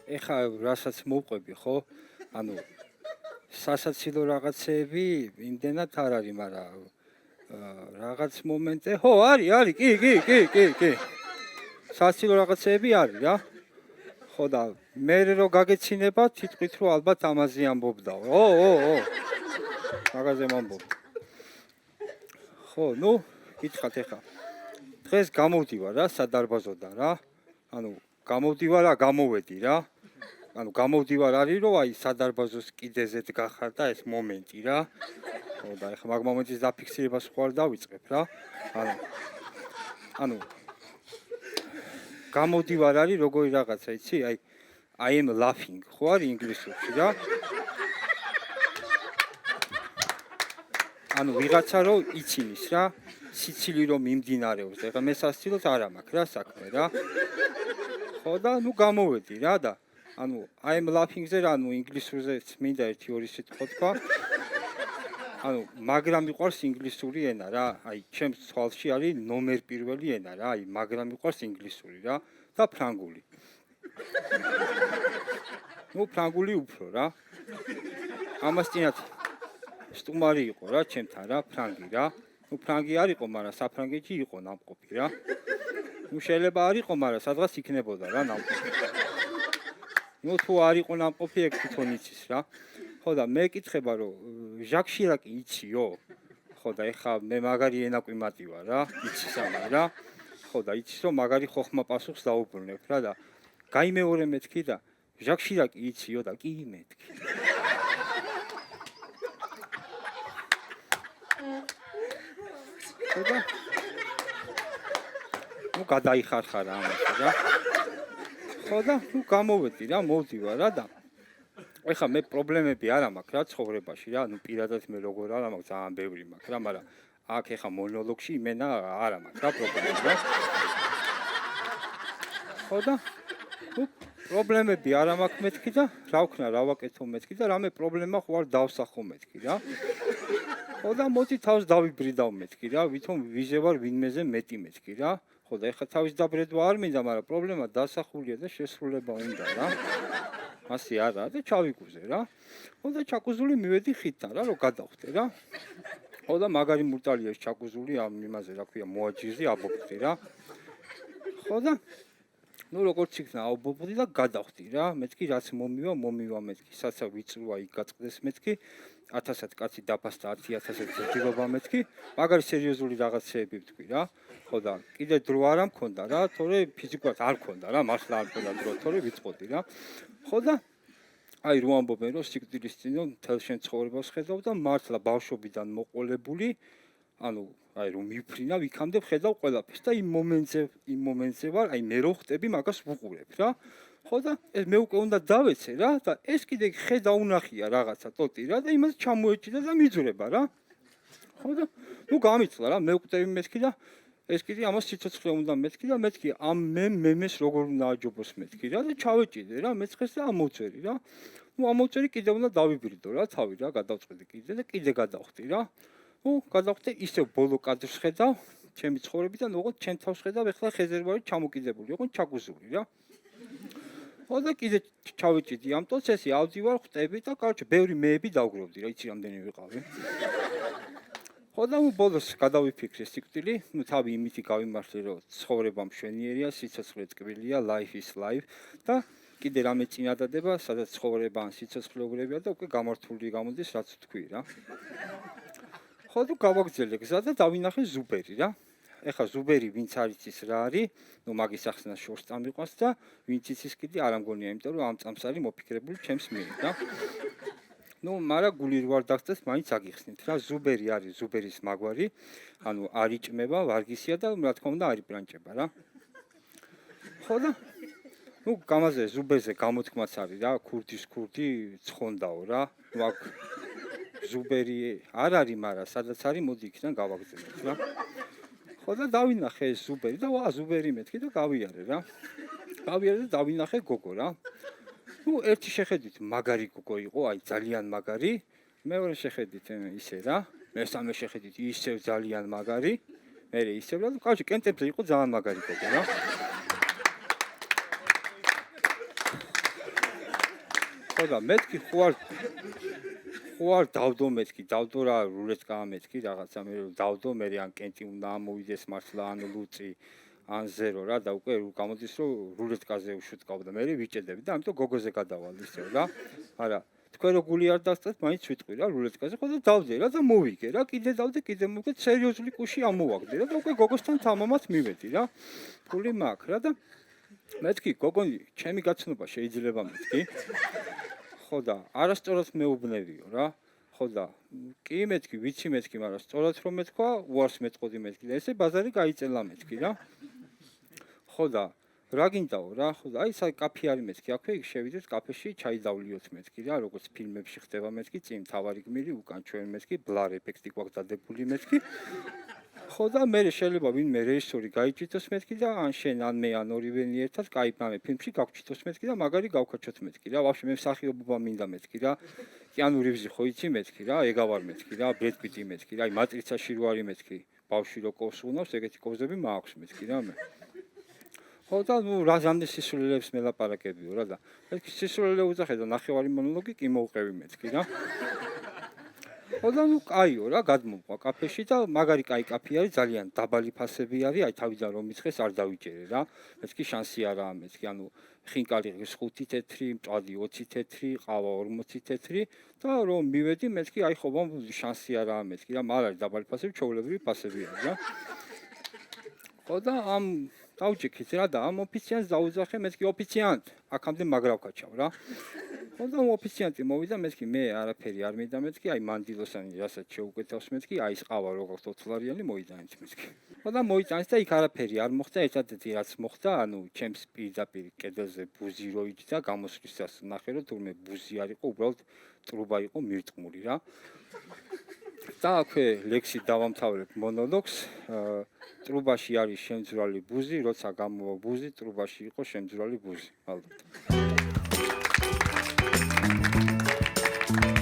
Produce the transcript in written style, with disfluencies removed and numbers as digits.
ეხა რასაც მოვყვები, ხო? ანუ სასაცილო რაღაცეები იმდენად არ არის, მაგრამ რაღაც მომენტზე, ხო, არის, კი. სასაცილო რაღაცეები არის რა. ხო და მე რო გაგეცინება, თითქოს რომ ალბათ ამაზე ამბობდაო. ო. მაგაზე მომბობ. ხო, ნუ გითხათ ეხა. დღეს გამოვდივარ რა სადარბაზოდან რა. ანუ გამოვდივარ რა, გამოვედი რა. ანუ გამოვდივარ არის რომ აი სადარბაზოს კიდეზე დგახარ და ეს მომენტი რა. ხო და ეხა მაგ მომენტის დაფიქსირებას ხوار დავიწყებ რა. ანუ გამოვდივარ არის როგორი რაღაცა, იცი? აი I am laughing, ხო არის ინგლისურში რა. ანუ ვიღაცა რომ იცინის რა, სიცილი რომ მიმდინარეობს. ეხლა მე სასცილოს არ მაქვს რა საქმე რა. ხო და ნუ გამოვედი რა და ანუ I am laughing-ზე რა, ანუ ინგლისურზე მინდა 1-2 სიტყვა თქვა. ანუ მაგრამ მიყვარს ინგლისური ენა რა. აი ჩემს თვალში არის ნომერ პირველი ენა რა. აი მაგრამ მიყვარს ინგლისური რა და ფრანგული. ნუ ფრანგული უფრო რა. ამას წინათ სტუმარი იყო რა ჩემთან რა, ფრანგი რა. ნუ ფრანგი არ იყო, მაგრამ საფრანგეთში იყო ნამყოფი რა. ნუ შეიძლება არ იყო, მაგრამ სადღაც იქნებოდა რა ნამყოფი. ნუ თუ არ იყო ნამყოფი, ეგ თვითონ იცის რა. ხო და მე კითხება რომ ჟაკ შირაკი იციო? ხო და ეხა მე მაგარი ენაკვი მატივა რა, იცის ამას რა. ხო და იცის რომ მაგარი ხოხმა პასუხს დაუბრუნებ რა და გაიმეორე მეთქი და ჟაკ შირაკი იციო და კი მეთქი. ხო და ნუ გადაიხარხარა ამასე რა. ხო და ნუ გამოვედი რა, მოვდივარ რა და ეხა მე პრობლემები არ მაქვს რა ცხოვრებაში რა, ნუ პირადად მე როგორ არ მაქვს, ძალიან ბევრი მაქვს რა, მაგრამ აქ ეხა მონოლოგში იმენა არ მაქვს რა პრობლემები რა. ხო და ნუ პრობლემები არ მაქვს მეთქი და რა ვქნა, რა ვაკეთო მეთქი და რამე პრობლემა ხوار დავსახო მეთქი რა. ხო და მოდი თავს დავიბრიდავ მეთქი რა, ვითომ ვიზე ვარ ვინმეზე მეტი მეთქი რა. ხო და ეხა თავის დაბრედვა არ მინდა, მაგრამ პრობლემა დასახულია და შესრულება უნდა რა. ასე არა და ჩავიკუზე რა. ხო და ჩაკუზული მივედი ხიდთან რა, რომ გადავხდე რა. ხო და მაგარი მურტალია ეს ჩაკუზული ამ იმაზე რა ქვია, მოაჯირზე აბობხდი რა. ხო და ნუ როგორც იქნა აბობხდი და გადავხდი რა. მეთქი რაც მომივა მეთქი, საცა ვიწრუა იქ გაწყდეს მეთქი. 1000-ად კაცი დაფასდა 10000-ად ზრდილობა მეთქი. მაგარი სერიოზული რაღაცეები ვთქვი რა. ხო და კიდე დრო არ მქონდა რა, თორე ფიზიკურად არ მქონდა რა, მართლა არ მქონდა დრო, თორე ვიწყოდი რა. ხო და აი რო ამბობენ რომ სიკვდილის წინ მთელ შენ ცხოვრებას ხედავ და მართლა ბავშვობიდან მოყოლებული, ანუ აი რომ მიფრინა ვიქამდე ხედავ ყველაფერს და იმ მომენტზე ვარ, აი მე რო ხტები მაგას ვუყურებ რა. ხო და ეს მე უკვე უნდა დავეცე რა და ეს კიდე ხედა უნახია რაღაცა ტოტი რა და იმას ჩამოეჭიდა და მიძვრება რა. ხო და ნუ გამიწლა რა, მე ვკვდები მეთქი და ეს კიდე ამას სიცოცხლე უნდა მეთქი და მეთქი ამ მემეს როგორ უნდა აჯობოს მეთქი რა და ჩავეჭიდე რა მეცხეს და ამოვწერი რა. ნუ ამოვწერი კიდე უნდა დავიბრიდო რა თავი რა, გადავწყვეტი კიდე და კიდე გადავხდი რა. ნუ გადავხდი ისევ ბოლო კადრს ხედავ ჩემი ცხოვრებიდან, ოღონდ ჩემ თავს ხედავ, ეხლა ხეზე ვარ ჩამოკიდებული, ოღონდ ჩაკუზული რა. ხო და კიდე ჩავეჭიდი ამ პროცესი, ავდივარ ხტები და კაროჩე ბევრი მეები დავგროვდი რა, იცი რამდენი ვიყავი. ხო და ბოლოს გადავიფიქრე სიკვდილი, ნუ თავი იმითი გავიმართლე რომ ცხოვრება მშვენიერია, სიცოცხლე წკბილია, life is life და კიდე რამე წინადადება, სადაც ცხოვრება ან სიცოცხლეობრივია და უკვე გამართული გამოდის რაც თქვი რა. ხო და გავაგზელე გზა და დავინახე ზუბერი რა. ეხა ზუბერი ვინც არ იცის რა არის, ნუ მაგის ახსნას შორს წამიყვანს და ვინც იცის კიდე არ ამგონია, იმიტომ რომ ამ წამს არის მოფიქრებული ჩემს მიერ რა. ნუ მაგრამ გული რო არ დაგწეს, მაინც აგიხსნით რა. ზუბერი არის ზუბერის მაგვარი, ანუ არ იჭმება, ვარგისია და რა თქმა უნდა არ იპრანჭება რა. ხო და ნუ გამაზე ზუბერზე გამოთქმაც არის რა, ქურდის ქურდი ცხონდაო რა. ნუ აქ ზუბერი არ არის, მაგრამ სადაც არის, მოდი იქიდან გავაგზავნოთ რა. ხო და დავინახე ეს ზუბერი და ვა ზუბერი მეთქი და გავიარე რა. გავიარე და დავინახე გოგო რა. ნუ ერთი შეხედით მაგარი გოგო იყო, აი ძალიან მაგარი. მეორე შეხედით ისე რა. მესამე შეხედით ისევ ძალიან მაგარი. მერე ისევ რა, კაცი კენტებზე იყო ძალიან მაგარი გოგო რა. ხო და მეთქი ხო არ დავდო მეთქი დავდო რა რულეტკაა მეთქი რაღაცა მე დავდო მე ან კენტი უნდა ამოვიდეს მართლა ან ლუწი ან ზერო რა და უკვე გამოდის რომ რულეტკაზე უშუტკავ და მე ვიჭედები და ამიტომ გოგოზე გადავალ ისევ რა არა თქვენ რო გული არ დასწრეთ მაინც ვიტყვი რა რულეტკაზე ხო და დავდე რა და მოვიგე რა კიდე დავდე კიდე მოვიგე სერიოზული კუში ამოვაგდე რა და უკვე გოგოსთან თამამად მივედი რა გული მაქვს რა და მეთქი გოგონი ჩემი გაცნობა შეიძლება მეთქი ხო და არასწორად მეუბნევიო რა ხო და კი მეთქი ვიცი მეთქი მაგრამ სწორად რომ მეთქვა უარს მეტყოდი მეთქი და ესე ბაზარი გაიწელა მეთქი რა ხო და რა გინდაო რა ხო და აი საი კაფე არის მეთქი აქვე იქ შევიდეთ კაფეში ჩაი დავლიოთ მეთქი რა როგორც ფილმებში ხდება მეთქი წინ თავარი გმირი უკან ჩვენ მეთქი ბლარ ეფექტი გვაქვს დადებული მეთქი ხო და მე შეიძლება ვინმე რეჟისორი გაიჭითოს მეთქი და ან შენ ან მე ან ორივენი ერთად კაი მე ფილმში გავჩითოს მეთქი და მაგარი გავქაჩოთ მეთქი რა ვაფშე მე მსახიობობა მინდა მეთქი რა კიანუ რივზი ხო იცი მეთქი რა ეგავარ მეთქი რა ბრედ პიტი მეთქი რა აი მატრიცაში რო არის მეთქი ბავშვი რო კოვს უნავს ეგეთი კოვზები მაქვს მეთქი რა მე ხო და ნუ რა ჟანრის სისულელებს მელაპარაკებიო რა და მეთქი სისულელე უძახე და ნახევარი მონოლოგი კი მოვყევი მეთქი რა ხო და ნუ კაიო რა გადმოვყვა კაფეში და მაგარი კაი კაფე არის ძალიან დაბალი ფასები არის აი თავიდან რომ მიცხეს არ დავიჭერე რა მეთქი შანსი არაა მეთქი ანუ ხინკალი 5 თეთრი მწვადი 20 თეთრი ყავა 40 თეთრი და რომ მივედი მეთქი აი ხო შანსი არაა მეთქი რა მაგარი დაბალი ფასები ჩაოლებრივი ფასები არის რა ხო და ამ დავჭიქით რა და ამ ოფიციანტს დაუძახე მეთქი ოფიციანტ აქამდე მაგრავკაჩავ რა ხო და ოფიციანტი მოვიდა მეთქი მე არაფერი არ მინდა მეთქი აი მანდილოსანი რასაც შეუკვეთავს მეთქი აი ეს ყავა როგორც 20 ლარიანი მოიტანეთ მეთქი ხო და მოიტანეს და იქ არაფერი არ მოხდა ერთადერთი რაც მოხდა ანუ ჩემს პირდაპირ კედელზე ბუზი რო იჯდა გამოსვლისას ნახე რომ თურმე ბუზი არ იყო უბრალოდ ტრუბა იყო მირტყმული რა და აქვე ლექსი დავამთავრებ მონოლოგს ტრუბაში არის შემძვრალი ბუზი როცა გამოვა ბუზი ტრუბაში იყო შემძვრალი ბუზი ალბათ